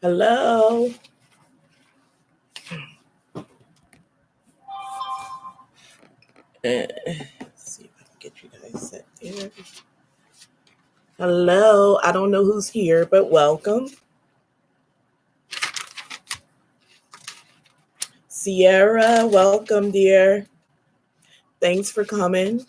Hello. Let's see if I can get you guys set there. Hello. I don't know who's here, but welcome. Sierra, welcome, dear. Thanks for coming.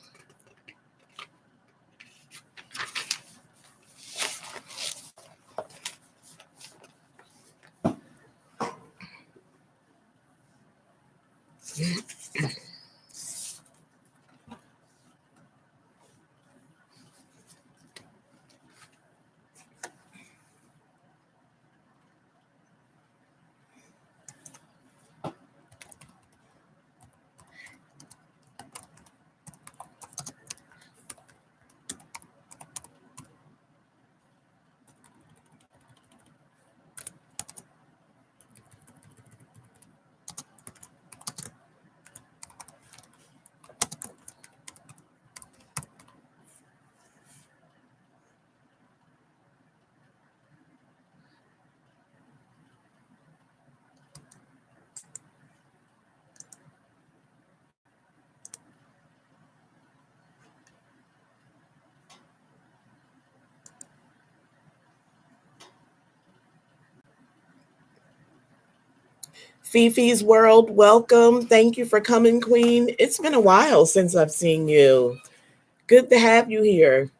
Fifi's World, welcome. Thank you for coming, Queen. It's been a while since I've seen you. Good to have you here.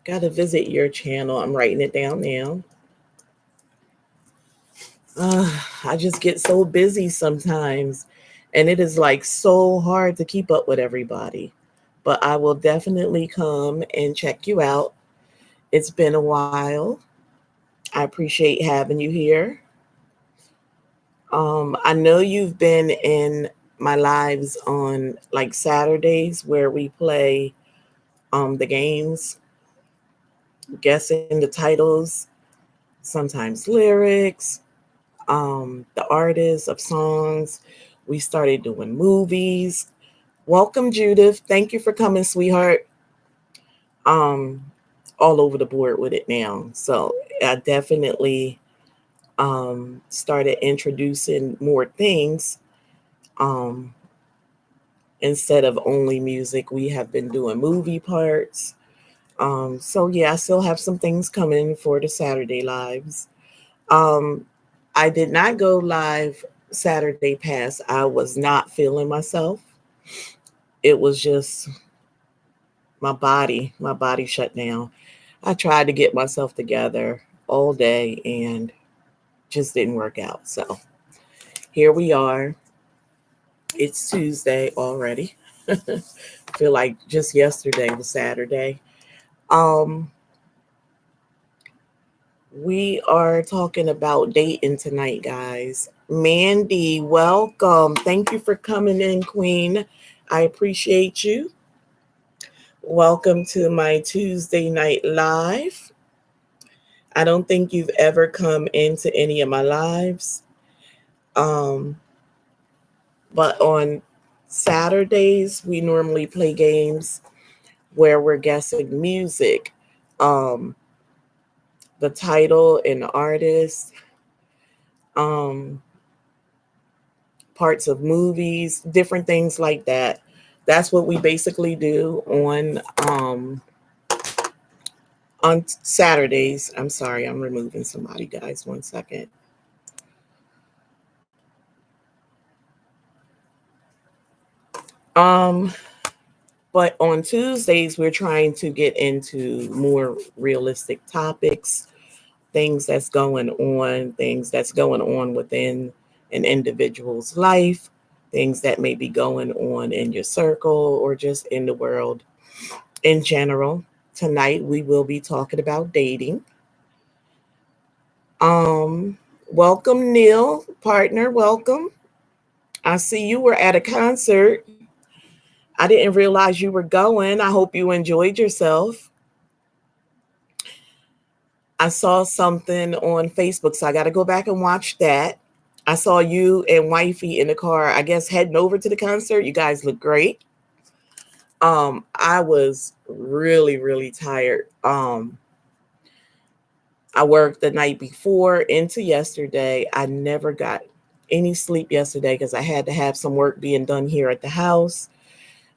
Gotta visit your channel. I'm writing it down now. I just get so busy sometimes, and it is like so hard to keep up with everybody. But I will definitely come and check you out. It's been a while. I appreciate having you here. I know you've been in my lives on like Saturdays where we play the games, guessing the titles, sometimes lyrics, the artists of songs. We started doing movies. Welcome, Judith. Thank you for coming, sweetheart. All over the board with it now. So I definitely started introducing more things. Instead of only music, we have been doing movie parts. So yeah, I still have some things coming for the Saturday lives. I did not go live Saturday past. I was not feeling myself. It was just my body shut down. I tried to get myself together all day and just didn't work out. So here we are. It's Tuesday already. I feel like just yesterday was Saturday. We are talking about dating tonight, guys. Mandy, welcome. Thank you for coming in, Queen. I appreciate you. Welcome to my Tuesday night live. I don't think you've ever come into any of my lives. But on Saturdays, we normally play games where we're guessing music, the title and the artist, parts of movies, different things like that. That's what we basically do on Saturdays. I'm sorry, I'm removing somebody, guys. 1 second. But on Tuesdays, we're trying to get into more realistic topics, things that's going on within an individual's life, things that may be going on in your circle or just in the world in general. Tonight, we will be talking about dating. Welcome, Neil, partner. Welcome. I see you were at a concert. I didn't realize you were going. I hope you enjoyed yourself. I saw something on Facebook, so I got to go back and watch that. I saw you and wifey in the car, I guess, heading over to the concert. You guys look great. I was really, really tired. I worked the night before into yesterday. I never got any sleep yesterday because I had to have some work being done here at the house.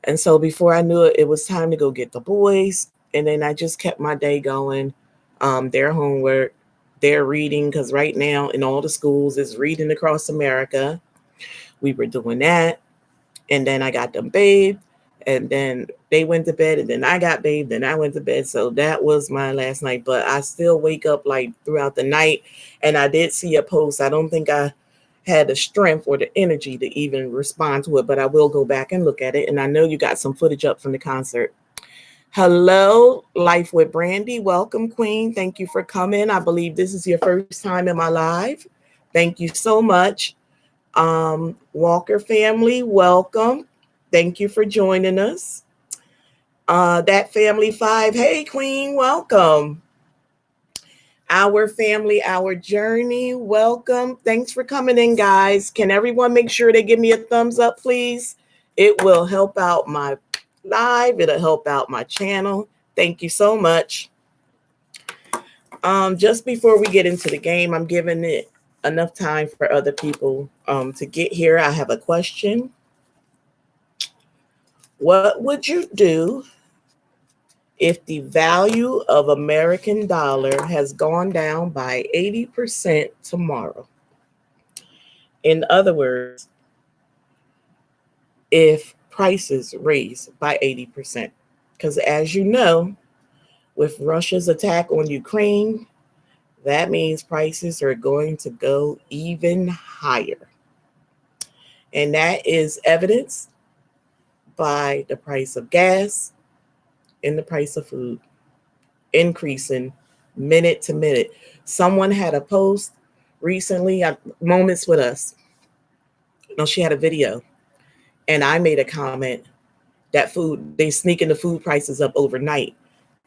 And so before I knew it, it was time to go get the boys. And then I just kept my day going. Their homework, their reading, because right now in all the schools is reading across America. We were doing that. And then I got them bathed. And then they went to bed. And then I got bathed. And I went to bed. So that was my last night. But I still wake up like throughout the night. And I did see a post. I don't think I had the strength or the energy to even respond to it, but I will go back and look at it. And I know you got some footage up from the concert. Hello, Life with Brandy. Welcome, Queen. Thank you for coming. I believe this is your first time in my live. Thank you so much. Walker family, welcome. Thank you for joining us. That family five. Hey, Queen, welcome. Our family, our journey. Welcome. Thanks for coming in, guys. Can everyone make sure they give me a thumbs up, please? It will help out my live. It'll help out my channel. Thank you so much. Just before we get into the game, I'm giving it enough time for other people to get here. I have a question. What would you do if the value of American dollar has gone down by 80% tomorrow? In other words, if prices raise by 80%. Because as you know, with Russia's attack on Ukraine, that means prices are going to go even higher. And that is evidenced by the price of gas and the price of food increasing minute to minute. Someone had a post recently, Moments with Us. No, she had a video, and I made a comment that food, they sneaking the food prices up overnight.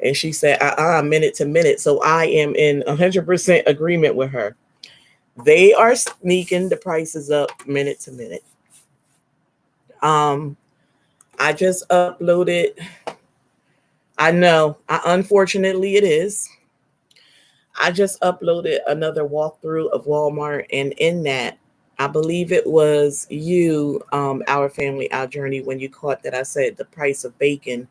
And she said, minute to minute. So I am in 100% agreement with her. They are sneaking the prices up minute to minute. I just uploaded, I know, unfortunately it is. I just uploaded another walkthrough of Walmart, and in that, I believe it was you, our family, our journey, when you caught that I said the price of bacon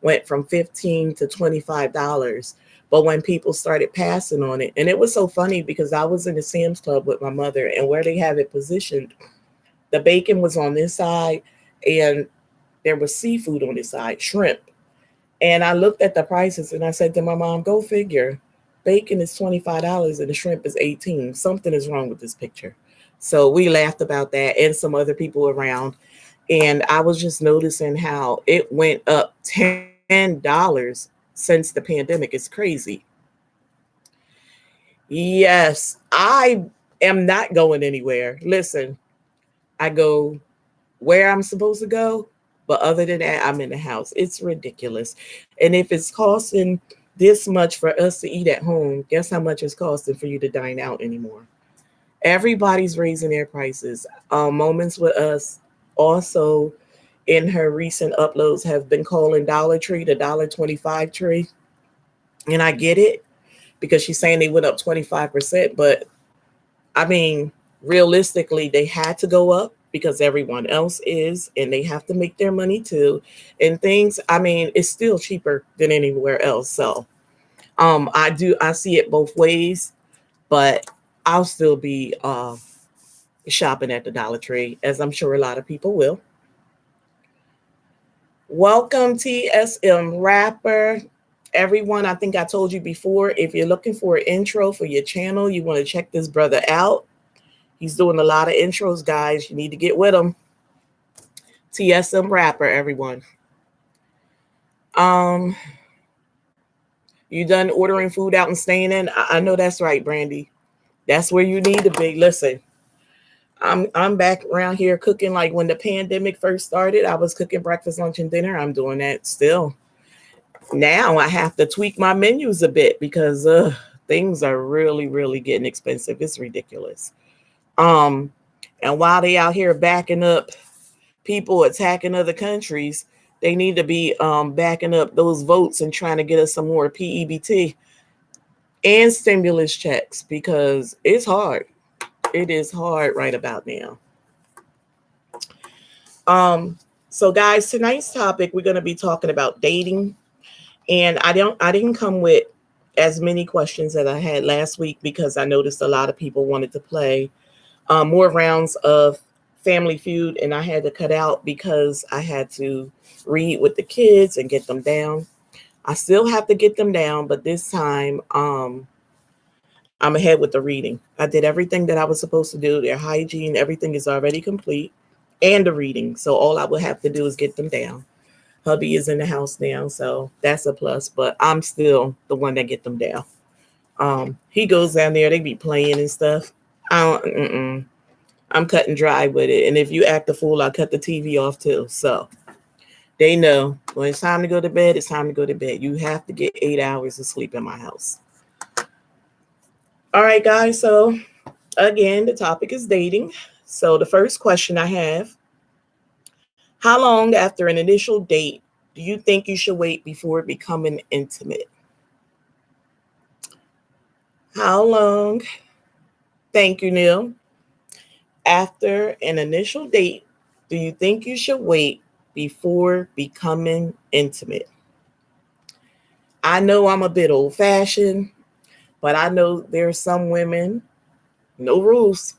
went from $15 to $25. But when people started passing on it, and it was so funny because I was in the Sam's Club with my mother, and where they have it positioned, the bacon was on this side, and there was seafood on this side, shrimp. And I looked at the prices and I said to my mom, go figure. Bacon is $25 and the shrimp is $18. Something is wrong with this picture. So we laughed about that and some other people around. And I was just noticing how it went up $10 since the pandemic. It's crazy. Yes, I am not going anywhere. Listen, I go where I'm supposed to go. But other than that, I'm in the house. It's ridiculous. And if it's costing this much for us to eat at home, guess how much it's costing for you to dine out anymore? Everybody's raising their prices. Moments with Us also in her recent uploads have been calling Dollar Tree the $1.25 tree. And I get it because she's saying they went up 25%. But I mean, realistically, they had to go up because everyone else is, and they have to make their money too. And things, I mean, it's still cheaper than anywhere else. So I see it both ways, but I'll still be shopping at the Dollar Tree, as I'm sure a lot of people will. Welcome, TSM Rapper. Everyone, I think I told you before, if you're looking for an intro for your channel, you want to check this brother out. He's doing a lot of intros, guys. You need to get with him. TSM Rapper, everyone. You done ordering food out and staying in? I know that's right, Brandy. That's where you need to be. Listen, I'm back around here cooking like when the pandemic first started. I was cooking breakfast, lunch, and dinner. I'm doing that still. Now I have to tweak my menus a bit because things are really, really getting expensive. It's ridiculous. And while they out here backing up people attacking other countries, They need to be backing up those votes and trying to get us some more PEBT and stimulus checks because it's hard. It is hard right about now. So guys, tonight's topic, we're going to be talking about dating. And I didn't come with as many questions as I had last week because I noticed a lot of people wanted to play more rounds of Family Feud, and I had to cut out because I had to read with the kids and get them down. I still have to get them down, but this time I'm ahead with the reading. I did everything that I was supposed to do. Their hygiene, everything is already complete, and the reading. So all I would have to do is get them down. Hubby is in the house now, so that's a plus. But I'm still the one that get them down. He goes down there, they be playing and stuff. I'm cutting dry with it. And if you act a fool, I cut the TV off too. So they know when it's time to go to bed, it's time to go to bed. You have to get 8 hours of sleep in my house. All right, guys. So again, the topic is dating. So the first question I have, how long after an initial date do you think you should wait before becoming intimate? How long? Thank you, Neil. After an initial date, do you think you should wait before becoming intimate? I know I'm a bit old fashioned, but I know there are some women, no rules,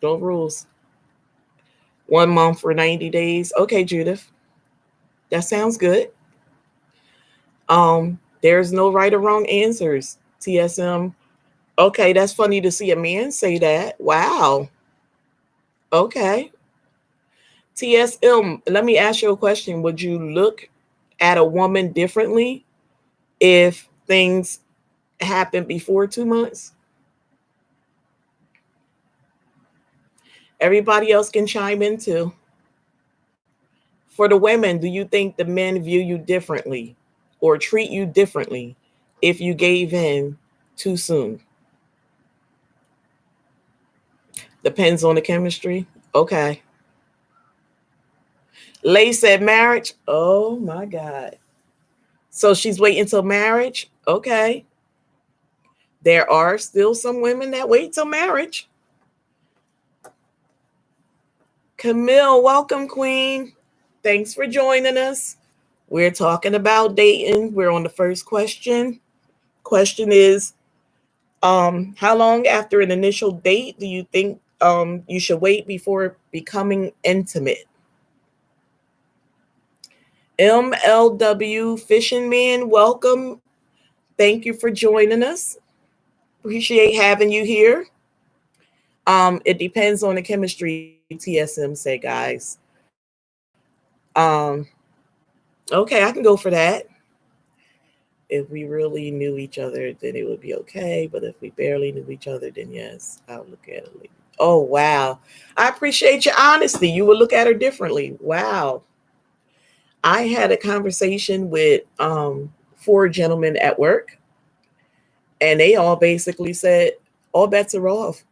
no rules. 1 month for 90 days. Okay, Judith, that sounds good. There's no right or wrong answers. TSM. Okay, that's funny to see a man say that. Wow. Okay. TSM, let me ask you a question. Would you look at a woman differently if things happened before 2 months? Everybody else can chime in too. For the women, do you think the men view you differently or treat you differently if you gave in too soon? Depends on the chemistry. Okay. Lay said marriage. Oh my God. So she's waiting till marriage? Okay. There are still some women that wait till marriage. Camille, welcome, Queen. Thanks for joining us. We're talking about dating. We're on the first question. Question is, how long after an initial date do you think you should wait before becoming intimate? MLW Fishing Man, welcome. Thank you for joining us. Appreciate having you here. It depends on the chemistry, TSM say, guys. Okay, I can go for that. If we really knew each other, then it would be okay. But if we barely knew each other, then yes, I'll look at it later. Oh, wow. I appreciate your honesty. You would look at her differently. Wow. I had a conversation with 4 gentlemen at work, and they all basically said, all bets are off.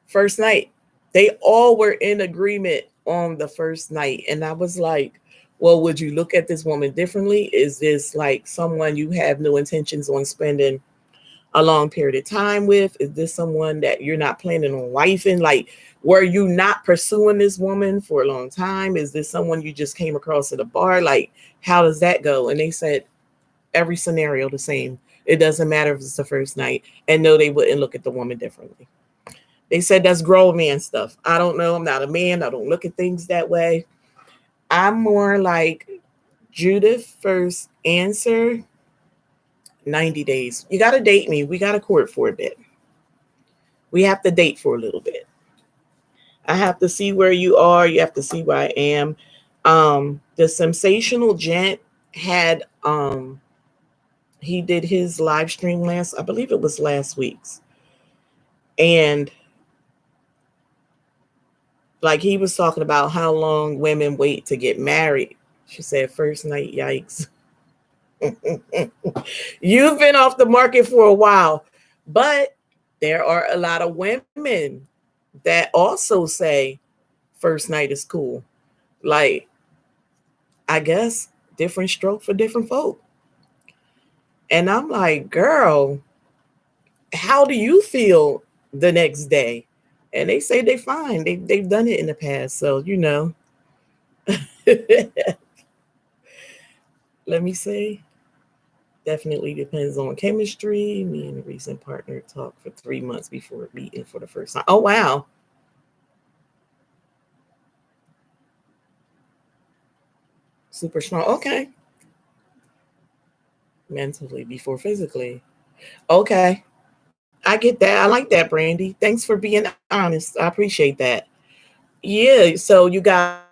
First night. They all were in agreement on the first night. And I was like, well, would you look at this woman differently? Is this like someone you have no intentions on spending a long period of time with? Is this someone that you're not planning on wifing? Like, were you not pursuing this woman for a long time? Is this someone you just came across at a bar? Like, how does that go? And they said every scenario the same. It doesn't matter if it's the first night. And no, they wouldn't look at the woman differently. They said that's grown man stuff. I don't know. I'm not a man. I don't look at things that way. I'm more like Judith first answer, 90 days. You got to date me. We got to court for a bit. We have to date for a little bit. I have to see where you are. You have to see where I am. The sensational gent had, he did his live stream I believe it was last week's. And like he was talking about how long women wait to get married. She said, first night, yikes. You've been off the market for a while, but there are a lot of women that also say first night is cool. Like I guess different stroke for different folk. And I'm like, girl, how do you feel the next day? And they say they fine. They've done it in the past. So, let me say, definitely depends on chemistry. Me and a recent partner talked for 3 months before meeting for the first time. Oh, wow. Super strong. Okay. Mentally before physically. Okay. I get that. I like that, Brandy. Thanks for being honest. I appreciate that. Yeah. So you guys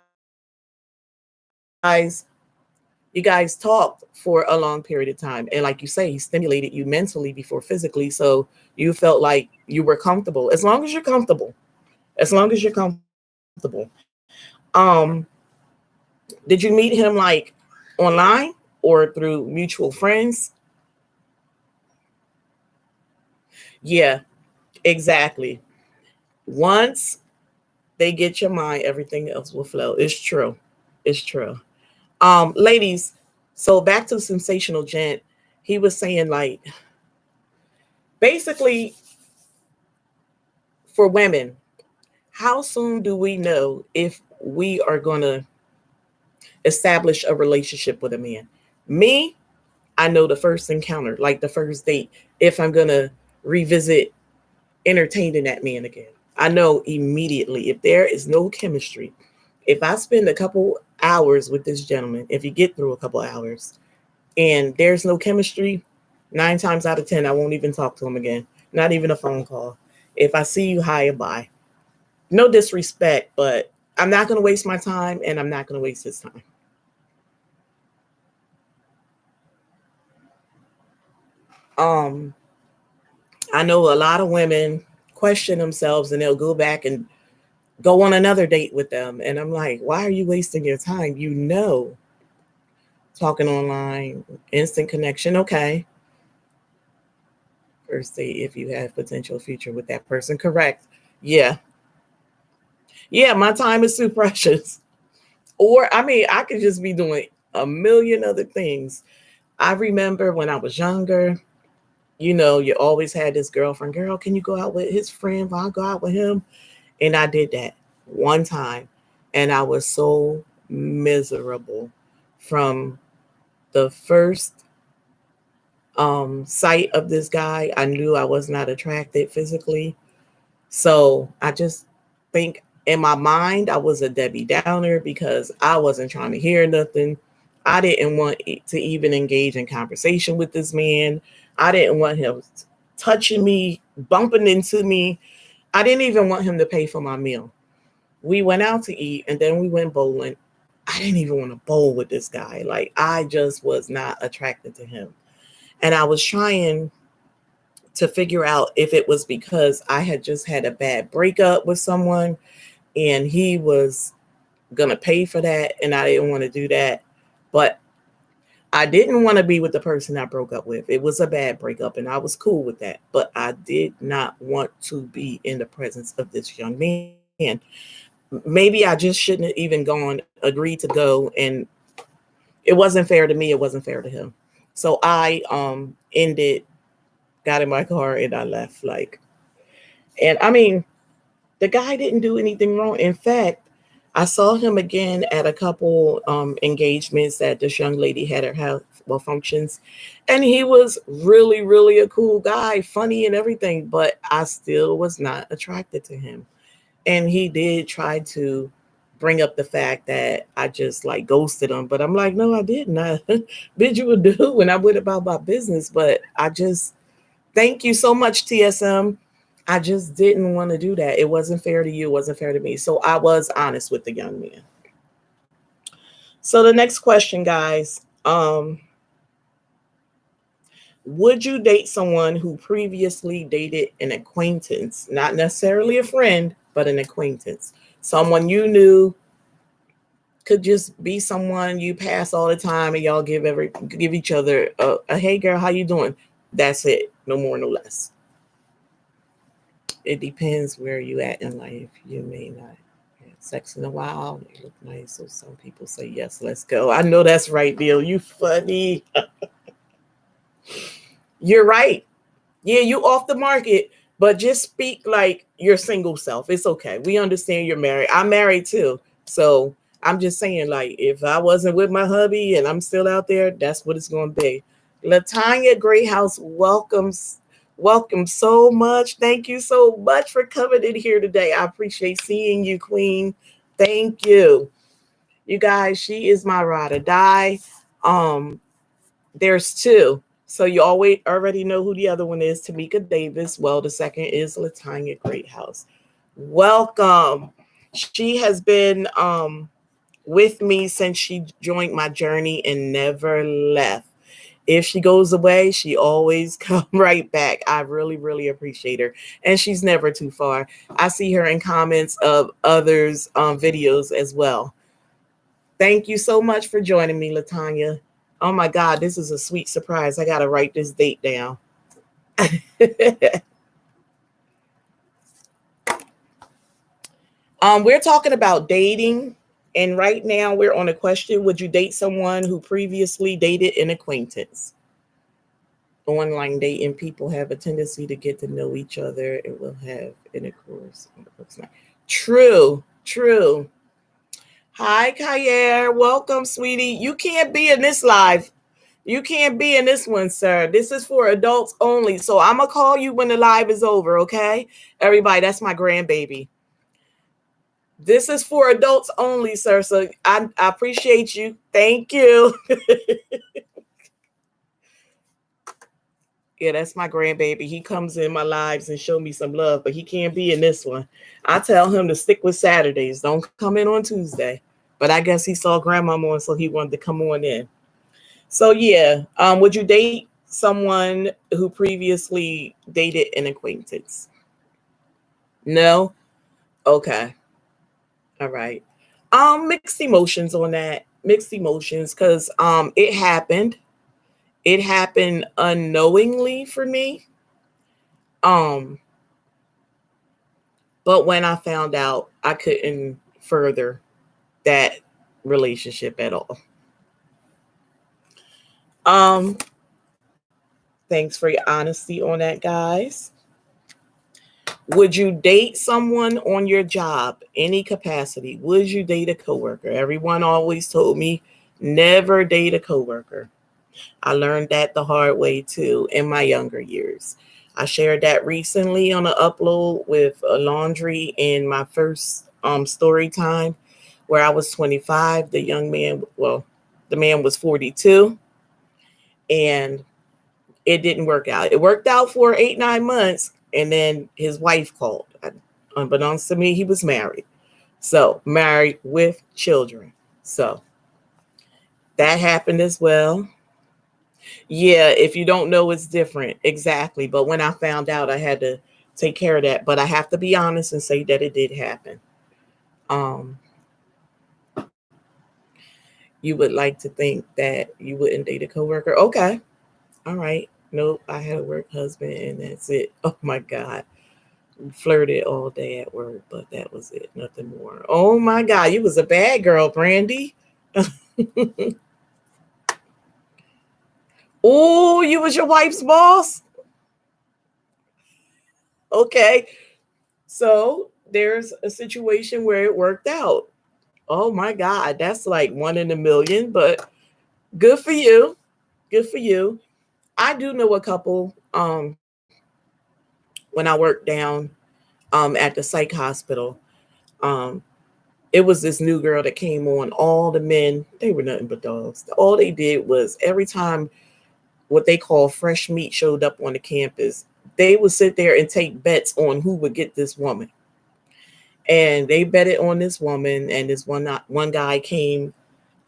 talked for a long period of time. And like you say, he stimulated you mentally before physically. So you felt like you were comfortable. As long as you're comfortable. As long as you're comfortable. Um, did you meet him like online or through mutual friends? Yeah, exactly. Once they get your mind, everything else will flow. It's true. It's true. Ladies, so back to sensational gent. He was saying like basically for women, how soon do we know if we are gonna establish a relationship with a man? Me, I know the first encounter, like the first date, if I'm gonna revisit entertaining that man again. I know immediately if there is no chemistry, if I spend a couple hours with this gentleman, if you get through a couple hours and there's no chemistry, 9 times out of 10, I won't even talk to him again. Not even a phone call. If I see you, hi and bye. No disrespect, but I'm not going to waste my time and I'm not going to waste his time. Um, I know a lot of women question themselves and they'll go back and go on another date with them. And I'm like, why are you wasting your time? Talking online, instant connection. Okay. First date, if you have potential future with that person. Correct. Yeah. Yeah. My time is too precious. Or, I mean, I could just be doing a million other things. I remember when I was younger, you always had this girlfriend, girl, can you go out with his friend? I'll go out with him. And I did that one time. And I was so miserable from the first sight of this guy. I knew I was not attracted physically. So I just think in my mind, I was a Debbie Downer because I wasn't trying to hear nothing. I didn't want to even engage in conversation with this man. I didn't want him touching me, bumping into me. I didn't even want him to pay for my meal. We went out to eat and then we went bowling. I didn't even want to bowl with this guy. Like, I just was not attracted to him. And I was trying to figure out if it was because I had just had a bad breakup with someone and he was going to pay for that and I didn't want to do that. But I didn't want to be with the person I broke up with. It was a bad breakup and I was cool with that. But I did not want to be in the presence of this young man. Maybe I just shouldn't have even gone, agreed to go, and it wasn't fair to me. It wasn't fair to him. So I ended, got in my car, and I left. Like, and I mean, the guy didn't do anything wrong. In fact, I saw him again at a couple engagements that this young lady had her house, well, functions, and he was really, really a cool guy, funny and everything. But I still was not attracted to him. And he did try to bring up the fact that I just like ghosted him. But I'm like, no, I didn't. I bid you adieu and I went about my business. But I just, thank you so much, TSM. I just didn't want to do that. It wasn't fair to you. It wasn't fair to me. So I was honest with the young man. So the next question, guys. Would you date someone who previously dated an acquaintance, not necessarily a friend, but an acquaintance? Someone you knew, could just be someone you pass all the time and y'all give each other a hey girl, how you doing? That's it. No more, no less. It depends where you at in life. You may not. Sex in a while. They look nice. So some people say yes, let's go. I know that's right, Neil. You funny. You're right. Yeah, you off the market, but just speak like your single self. It's okay. We understand you're married. I'm married too. So I'm just saying, like, if I wasn't with my hubby and I'm still out there, that's what it's gonna be. Latanya Greyhouse welcome so much. Thank you so much for coming in here today. I appreciate seeing you, Queen. Thank you. You guys, she is my ride or die. Um, there's two. So you already know who the other one is, Tamika Davis. Well, the second is Latanya Greathouse. Welcome. She has been with me since she joined my journey and never left. If she goes away, she always come right back. I really, really appreciate her. And she's never too far. I see her in comments of others' videos as well. Thank you so much for joining me, Latanya. Oh my God, this is a sweet surprise. I got to write this date down. We're talking about dating. And right now we're on a question. Would you date someone who previously dated an acquaintance? Online dating, people have a tendency to get to know each other and will have intercourse. True, true. Hi, Kayer. Welcome, sweetie. You can't be in this live. You can't be in this one, sir. This is for adults only. So I'm going to call you when the live is over, okay? Everybody, that's my grandbaby. This is for adults only, sir. So I appreciate you. Thank you. Yeah, that's my grandbaby. He comes in my lives and show me some love, but he can't be in this one. I tell him to stick with Saturdays. Don't come in on Tuesday. But I guess he saw grandmama on, so he wanted to come on in. So yeah, would you date someone who previously dated an acquaintance? No? Okay. All right. Mixed emotions on that. Mixed emotions, because it happened. It happened unknowingly for me. Um, but when I found out, I couldn't further that relationship at all. Um, Thanks for your honesty on that, guys. Would you date someone on your job, any capacity? Would you date a coworker? Everyone always told me never date a coworker. I learned that the hard way too in my younger years. I shared that recently on an upload with a laundry in my first story time where I was 25. The man was 42, and it didn't work out. It worked out for 8-9 months, and then his wife called. Unbeknownst to me, he was married. So married with children. So that happened as well. Yeah, if you don't know, it's different. Exactly. But when I found out, I had to take care of that. But I have to be honest and say that it did happen. Um, you would like to think that you wouldn't date a coworker. Okay. All right. Nope. I had a work husband and that's it. Oh my God. Flirted all day at work, but that was it. Nothing more. Oh my God. You was a bad girl, Brandy. Oh, you was your wife's boss? Okay. So there's a situation where it worked out. Oh my God, that's like 1 in a million, but good for you. Good for you. I do know a couple when I worked down at the psych hospital. Um, it was this new girl that came on. All the men, they were nothing but dogs. All they did was every time what they call fresh meat showed up on the campus, they would sit there and take bets on who would get this woman. And they betted on this woman, and this one guy came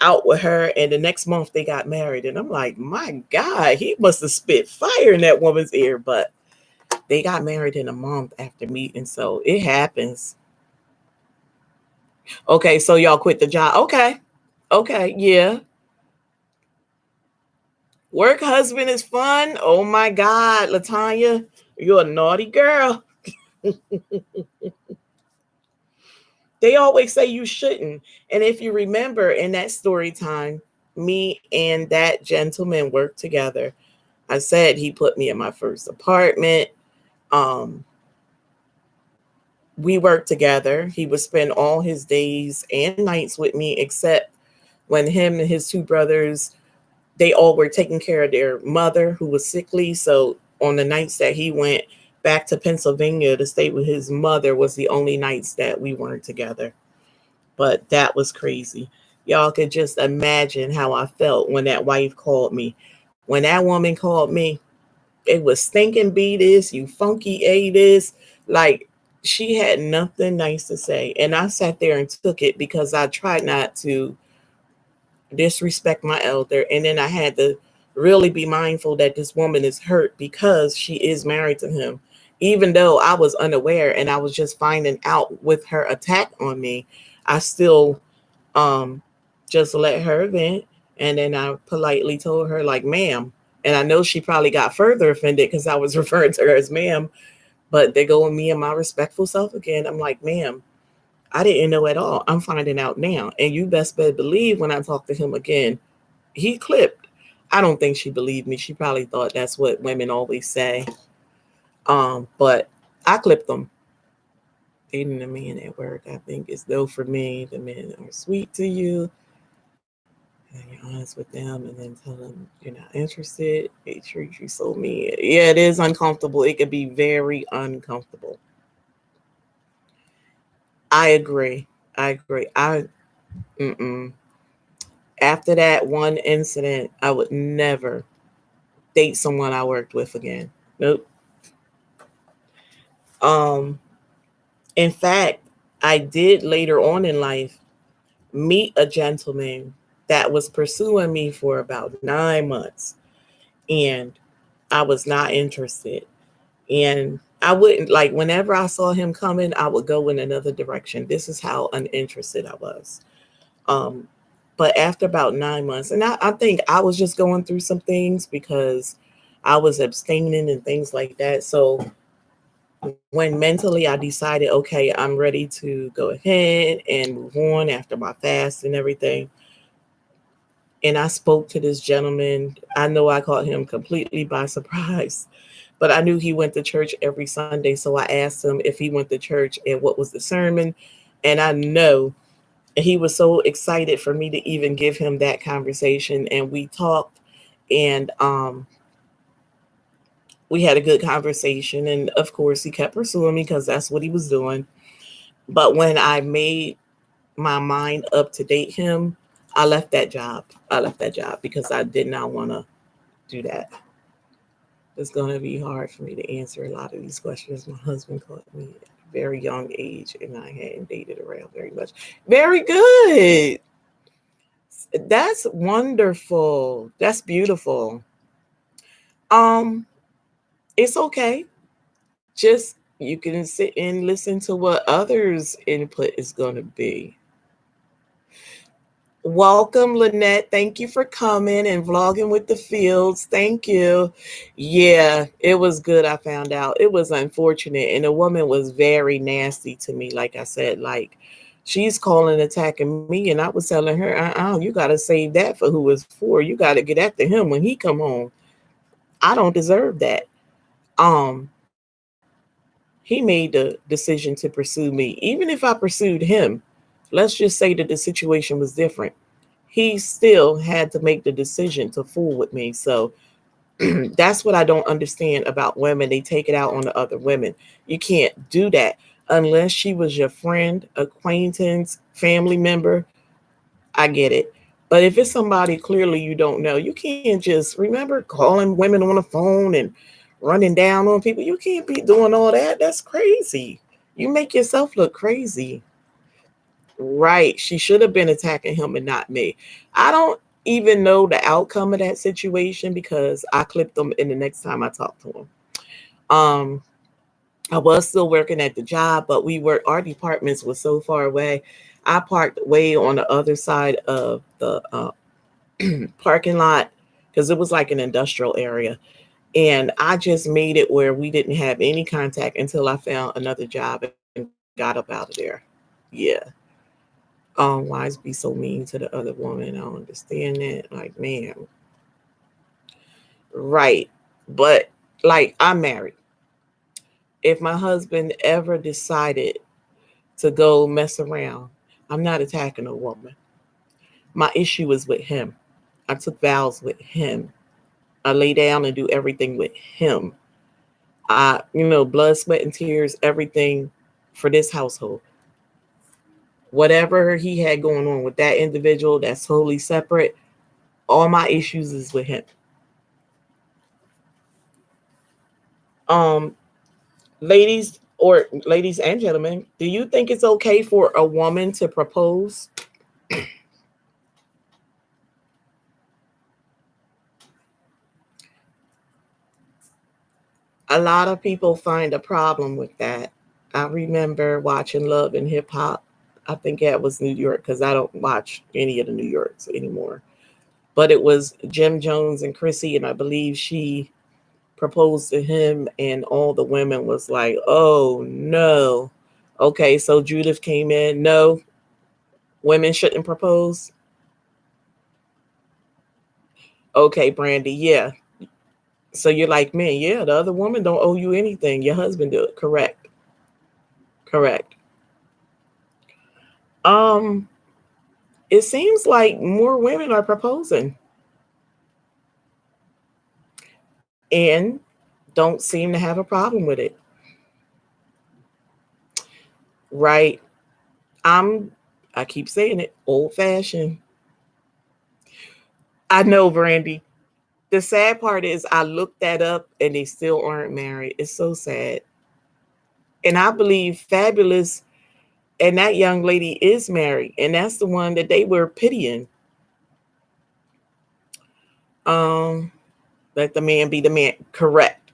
out with her, and the next month they got married. And I'm like, my God, he must have spit fire in that woman's ear. But they got married in a month after meeting, so it happens. Okay, so y'all quit the job. Okay, yeah. Work husband is fun. Oh my God, Latanya, you're a naughty girl. They always say you shouldn't. And if you remember in that story time, me and that gentleman worked together. I said he put me in my first apartment. Um, we worked together. He would spend all his days and nights with me, except when him and his two brothers, they all were taking care of their mother who was sickly. So on the nights that he went back to Pennsylvania to stay with his mother was the only nights that we weren't together. But that was crazy. Y'all could just imagine how I felt when that wife called me. When that woman called me, it was stinking B this, you funky A this. Like, she had nothing nice to say. And I sat there and took it because I tried not to disrespect my elder. And then I had to really be mindful that this woman is hurt because she is married to him. Even though I was unaware and I was just finding out with her attack on me, I still um just let her vent. And then I politely told her, like, ma'am. And I know she probably got further offended because I was referring to her as ma'am. But they go with me and my respectful self again. I'm like, ma'am, I didn't know at all. I'm finding out now. And you best better believe when I talk to him again, he clipped. I don't think she believed me. She probably thought that's what women always say. But I clipped them. Dating a man at work, I think, is though for me. The men are sweet to you, and you're honest with them, and then tell them you're not interested. They treat you so mean. Yeah, it is uncomfortable. It could be very uncomfortable. I agree. I agree. Mm-mm. After that one incident, I would never date someone I worked with again. Nope. Um, in fact, I did later on in life meet a gentleman that was pursuing me for about 9 months, and I was not interested. And I wouldn't, like, whenever I saw him coming, I would go in another direction. This is how uninterested I was. Um, but after about 9 months, and I think I was just going through some things because I was abstaining and things like that. So when mentally I decided, okay, I'm ready to go ahead and move on after my fast and everything, and I spoke to this gentleman. I know I caught him completely by surprise, but I knew he went to church every Sunday. So I asked him if he went to church and what was the sermon. And I know he was so excited for me to even give him that conversation. And we talked, and we had a good conversation. And of course, he kept pursuing me because that's what he was doing. But when I made my mind up to date him, I left that job. I left that job because I did not want to do that. It's going to be hard for me to answer a lot of these questions. My husband caught me at a very young age, and I hadn't dated around very much. Very good. That's wonderful. That's beautiful. Um, it's okay. Just you can sit and listen to what others' input is going to be. Welcome, Lynette. Thank you for coming and vlogging with the fields. Thank you. Yeah, it was good. I found out it was unfortunate, and the woman was very nasty to me. Like I said, like she's calling, attacking me, and I was telling her, you got to save that for who it's for. You got to get after him when he come home. I don't deserve that. Um, he made the decision to pursue me. Even if I pursued him, let's just say that the situation was different, he still had to make the decision to fool with me. So that's what I don't understand about women. They take it out on the other women. You can't do that unless she was your friend, acquaintance, family member. I get it. But if it's somebody clearly you don't know, you can't just remember calling women on the phone and running down on people. You can't be doing all that. That's crazy. You make yourself look crazy. Right. She should have been attacking him and not me. I don't even know the outcome of that situation because I clipped him in the next time I talked to him. Um, I was still working at the job, but our departments were so far away. I parked way on the other side of the parking lot because it was like an industrial area. And I just made it where we didn't have any contact until I found another job and got up out of there. Yeah. Why is be so mean to the other woman? I don't understand that. Like, man, right. But like, I'm married. If my husband ever decided to go mess around, I'm not attacking a woman. My issue is with him. I took vows with him. I lay down and do everything with him. Blood, sweat, and tears, everything for this household. Whatever he had going on with that individual, that's totally separate. All my issues is with him. Um, ladies and gentlemen, do you think it's okay for a woman to propose? A lot of people find a problem with that. I remember watching Love and Hip Hop. I think that was New York because I don't watch any of the New Yorks anymore. But it was Jim Jones and Chrissy, and I believe she proposed to him, and all the women was like, "Oh no." Okay, so Judith came in. No, women shouldn't propose. Okay, Brandy, yeah. So you're like, man, yeah, the other woman don't owe you anything. Your husband do it. Correct. Correct. Um, it seems like more women are proposing and don't seem to have a problem with it. Right. I'm I keep saying it, old fashioned. I know, Brandy. The sad part is I looked that up and they still aren't married. It's so sad. And I believe Fabulous and that young lady is married. And that's the one that they were pitying. Um, Let the man be the man. Correct.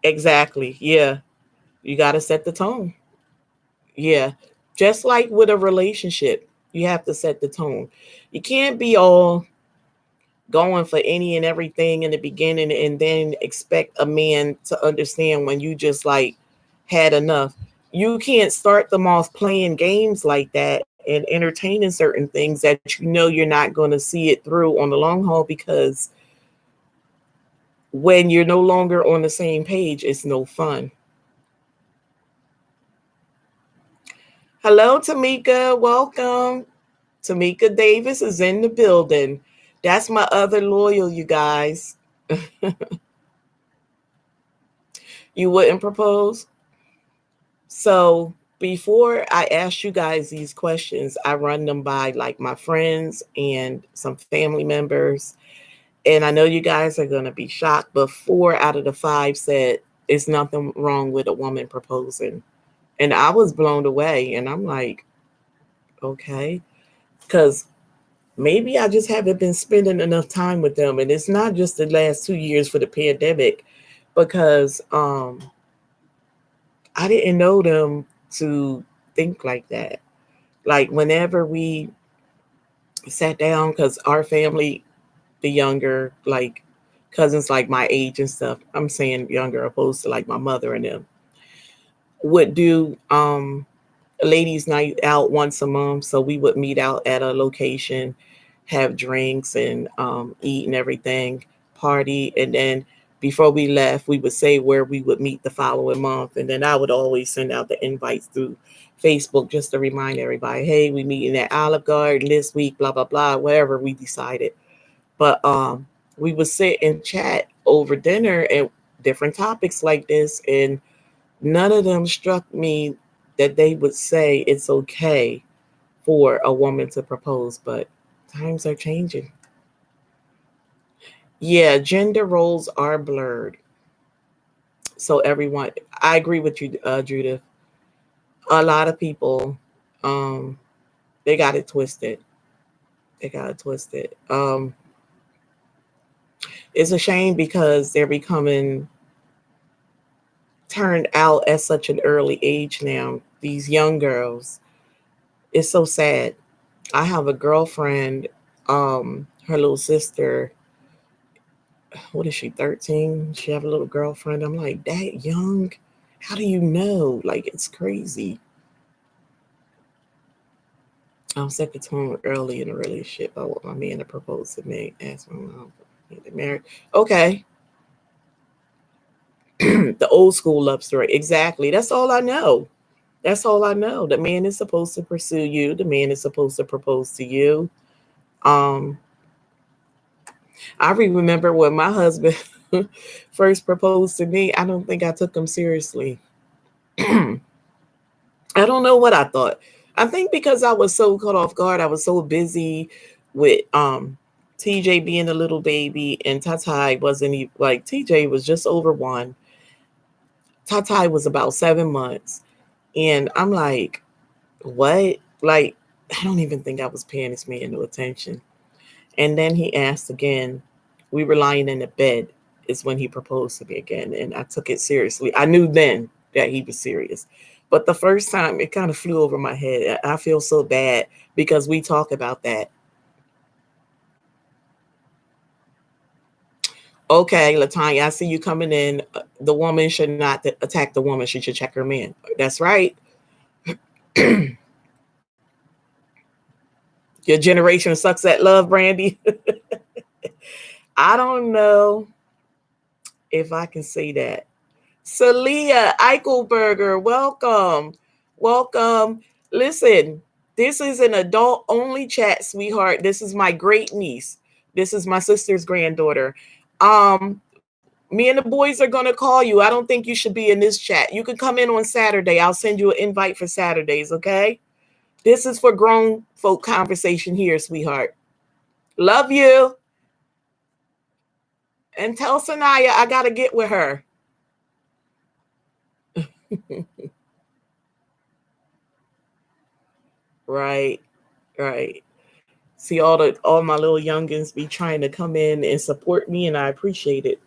Exactly. Yeah. You got to set the tone. Yeah. Just like with a relationship, you have to set the tone. You can't be all going for any and everything in the beginning and then expect a man to understand when you just like had enough. You can't start them off playing games like that and entertaining certain things that you know you're not going to see it through on the long haul, because when you're no longer on the same page, it's no fun. Hello, Tamika. Welcome. Tamika Davis is in the building. That's my other loyal, you guys. You wouldn't propose? So before I ask you guys these questions, I run them by like my friends and some family members. And I know you guys are going to be shocked, but 4 out of the 5 said it's nothing wrong with a woman proposing. And I was blown away. And I'm like, okay. Because maybe I just haven't been spending enough time with them. And it's not just the last 2 years for the pandemic, because I didn't know them to think like that. Like whenever we sat down, because our family, the younger, like cousins like my age and stuff, I'm saying younger opposed to like my mother and them, would do ladies night out once a month. So we would meet out at a location, have drinks and eat and everything, party, and then before we left we would say where we would meet the following month, and then I would always send out the invites through Facebook just to remind everybody, hey, we meeting at Olive Garden this week, blah blah blah, wherever we decided. But we would sit and chat over dinner and different topics like this, and none of them struck me that they would say it's okay for a woman to propose. But times are changing. Yeah, gender roles are blurred. So everyone, I agree with you, Judith. A lot of people, um, they got it twisted. They got it twisted. It's a shame because they're becoming turned out at such an early age now. These young girls, it's so sad. I have a girlfriend, her little sister, what is she, 13? She have a little girlfriend. I'm like, that young? How do you know? Like, it's crazy. I was set the tone early in a relationship. I want my man to propose to me. Ask my mom to get married. Okay. The old school love story. Exactly. That's all I know. That's all I know. The man is supposed to pursue you. The man is supposed to propose to you. Um, I remember when my husband first proposed to me, I don't think I took him seriously. I don't know what I thought. I think because I was so caught off guard, I was so busy with TJ being a little baby, and Tatai wasn't even, like, TJ was just over 1. Tatai was about 7 months. And I'm like, what? Like, I don't even think I was paying this man no attention. And then he asked again. We were lying in the bed is when he proposed to me again. And I took it seriously. I knew then that he was serious. But the first time, it kind of flew over my head. I feel so bad because we talk about that. Okay, Latanya, I see you coming in. The woman should not attack the woman. She should check her man. That's right. Your generation sucks at love, Brandy. I don't know if I can say that. Celia Eichelberger, welcome. Welcome. Listen, this is an adult only chat, sweetheart. This is my great niece. This is my sister's granddaughter. Me and the boys are going to call you. I don't think you should be in this chat. You can come in on Saturday. I'll send you an invite for Saturdays, okay? This is for grown folk conversation here, sweetheart. Love you. And tell Sanaya I got to get with her. Right, right. See all my little youngins be trying to come in and support me, and I appreciate it.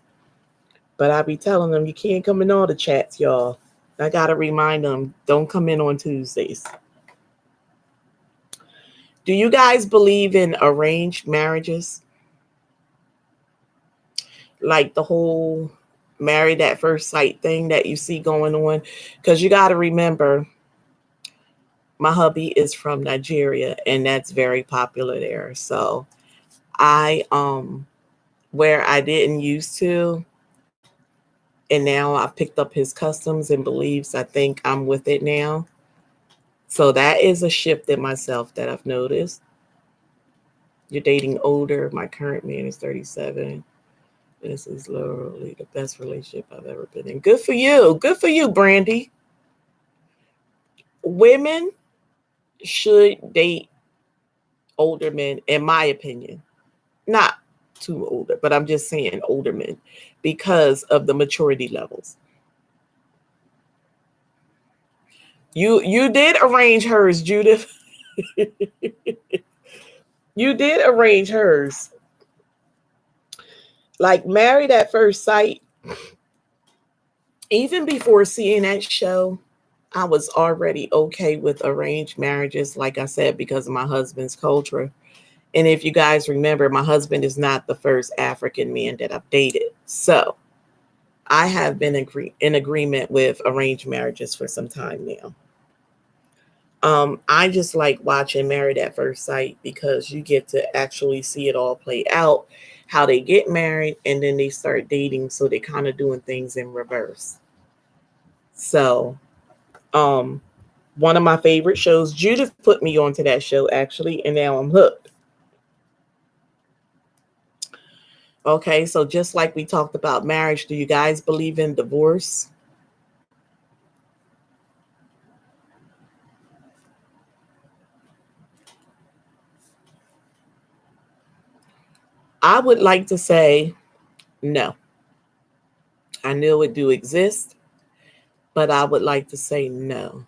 But I be telling them you can't come in all the chats, y'all. I gotta remind them, don't come in on Tuesdays. Do you guys believe in arranged marriages? Like the whole married at first sight thing that you see going on? Because you gotta remember, my hubby is from Nigeria, and that's very popular there. So I where I didn't used to, and now I've picked up his customs and beliefs. I think I'm with it now. So that is a shift in myself that I've noticed. You're dating older. My current man is 37. This is literally the best relationship I've ever been in. Good for you. Good for you, Brandy. Women should date older men, in my opinion. Not too older, but I'm just saying older men because of the maturity levels. You did arrange hers, Judith. You did arrange hers. Like Married at First Sight, even before seeing that show, I was already okay with arranged marriages, like I said, because of my husband's culture. And if you guys remember, my husband is not the first African man that I've dated. So I have been in agreement with arranged marriages for some time now. I just like watching Married at First Sight because you get to actually see it all play out, how they get married and then they start dating. So they kind of doing things in reverse. So, um, one of my favorite shows, Judith put me onto that show actually, and now I'm hooked. Okay, so just like we talked about marriage, do you guys believe in divorce? I would like to say no. I knew it do exist, but I would like to say no.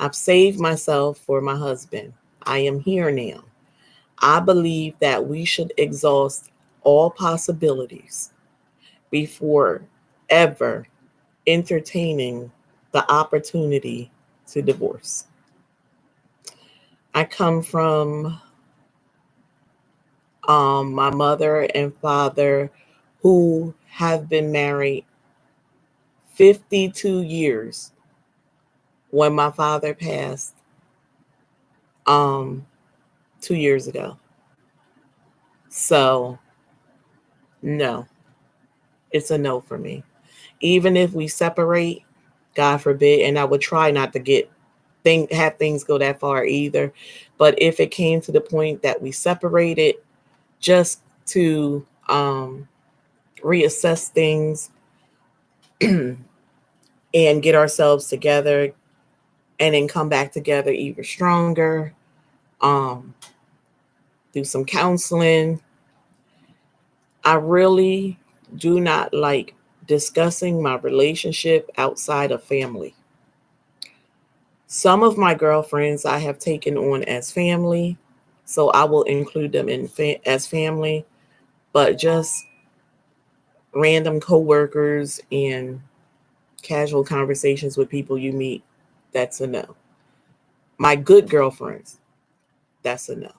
I've saved myself for my husband. I am here now. I believe that we should exhaust all possibilities before ever entertaining the opportunity to divorce. I come from my mother and father who have been married 52 years when my father passed 2 years ago. So no, it's a no for me. Even if we separate, God forbid, and I would try not to have things go that far either. But if it came to the point that we separated, just to reassess things and get ourselves together, and then come back together even stronger, um, do some counseling. I really do not like discussing my relationship outside of family. Some of my girlfriends I have taken on as family, so I will include them as family, but just random coworkers and casual conversations with people you meet, that's a no. My good girlfriends, that's a no.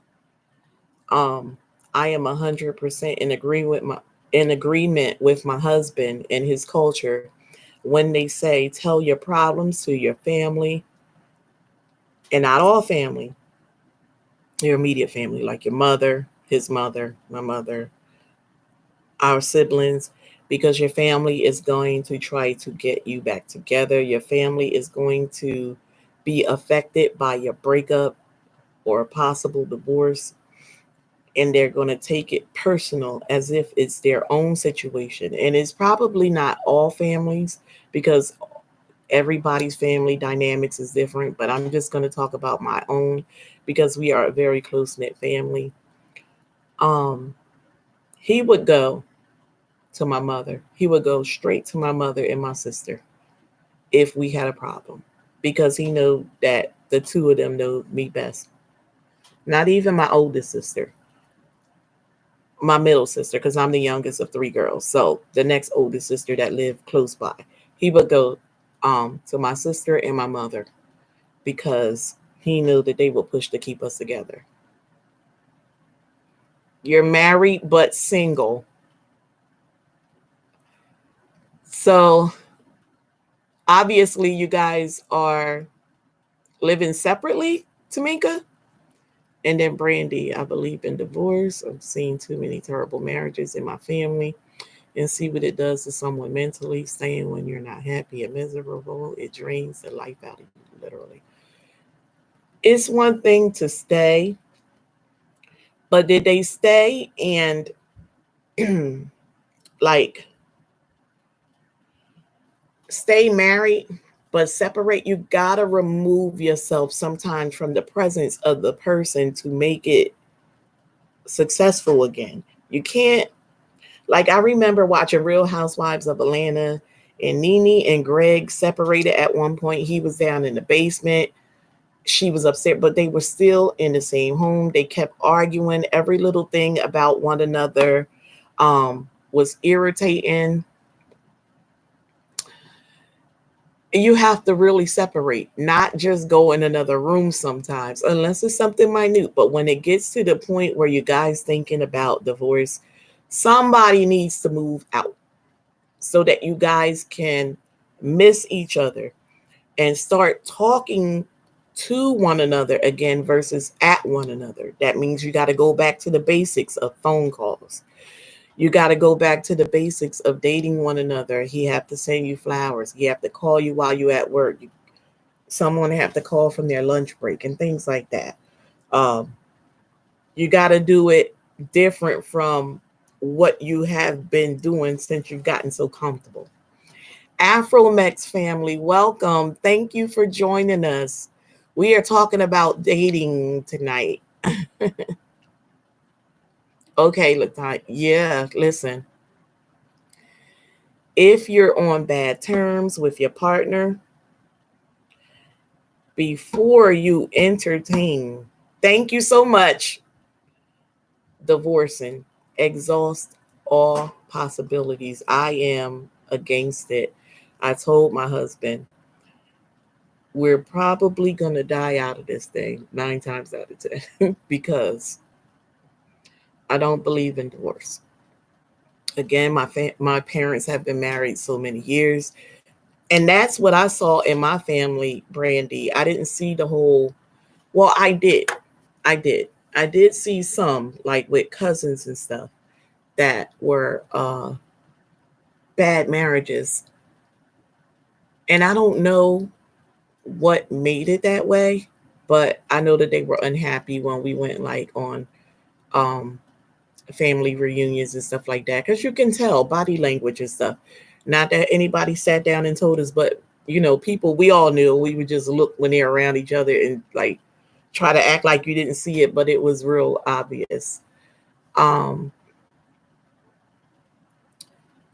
Um, I am 100% in agreement with my husband and his culture when they say tell your problems to your family, and not all family, your immediate family, like your mother, his mother, my mother, our siblings, because your family is going to try to get you back together. Your family is going to be affected by your breakup or a possible divorce, and they're going to take it personal as if it's their own situation. And it's probably not all families, because everybody's family dynamics is different, but I'm just going to talk about my own because we are a very close-knit family. Um, he would go to my mother. He would go straight to my mother and my sister if we had a problem, because he knew that the two of them know me best. Not even my oldest sister, my middle sister, because I'm the youngest of three girls. So the next oldest sister that lived close by, he would go to my sister and my mother because he knew that they would push to keep us together. You're married but single. So obviously you guys are living separately, Tamika. And then Brandy, I believe in divorce. I've seen too many terrible marriages in my family and see what it does to someone mentally. Staying when you're not happy and miserable, it drains the life out of you, literally. It's one thing to stay, but did they stay and like stay married but separate? You gotta remove yourself sometimes from the presence of the person to make it successful again. You can't, like, I remember watching Real Housewives of Atlanta, and Nene and Greg separated at one point. He was down in the basement, she was upset, but they were still in the same home. They kept arguing. Every little thing about one another was irritating. You have to really separate, not just go in another room sometimes, unless it's something minute. But when it gets to the point where you guys thinking about divorce, somebody needs to move out so that you guys can miss each other and start talking to one another again versus at one another. That means you got to go back to the basics of phone calls. You got to go back to the basics of dating one another. He have to send you flowers. He have to call you while you at work. Someone have to call from their lunch break and things like that. Um, you got to do it different from what you have been doing since you've gotten so comfortable. Afromex family, welcome. Thank you for joining us. We are talking about dating tonight. Okay, look, yeah, listen. If you're on bad terms with your partner, before you entertain, thank you so much, divorcing, exhaust all possibilities. I am against it. I told my husband, we're probably going to die out of this thing 9 times out of 10 because I don't believe in divorce. Again, my parents have been married so many years. And that's what I saw in my family, Brandy. I didn't see the whole, well, I did. I did. I did see some, like with cousins and stuff, that were bad marriages. And I don't know what made it that way, but I know that they were unhappy when we went like on um family reunions and stuff like that, because you can tell body language and stuff. Not that anybody sat down and told us, but people, we all knew. We would just look when they're around each other and like try to act like you didn't see it, but it was real obvious. um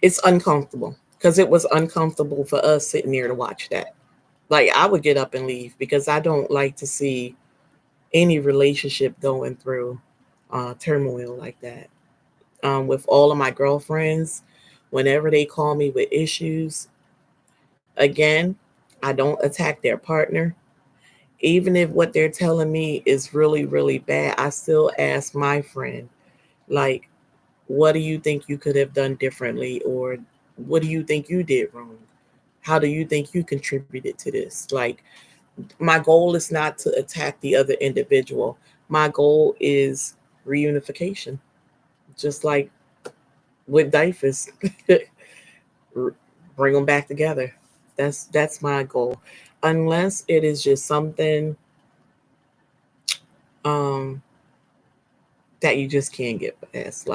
it's uncomfortable, because it was uncomfortable for us sitting there to watch that. Like, I would get up and leave because I don't like to see any relationship going through turmoil like that. With all of my girlfriends, whenever they call me with issues, again, I don't attack their partner. Even if what they're telling me is really, really bad, I still ask my friend, like, what do you think you could have done differently? Or what do you think you did wrong? How do you think you contributed to this? Like, my goal is not to attack the other individual. My goal is reunification, just like with Dyfus. Bring them back together. That's my goal. Unless it is just something um, that you just can't get past.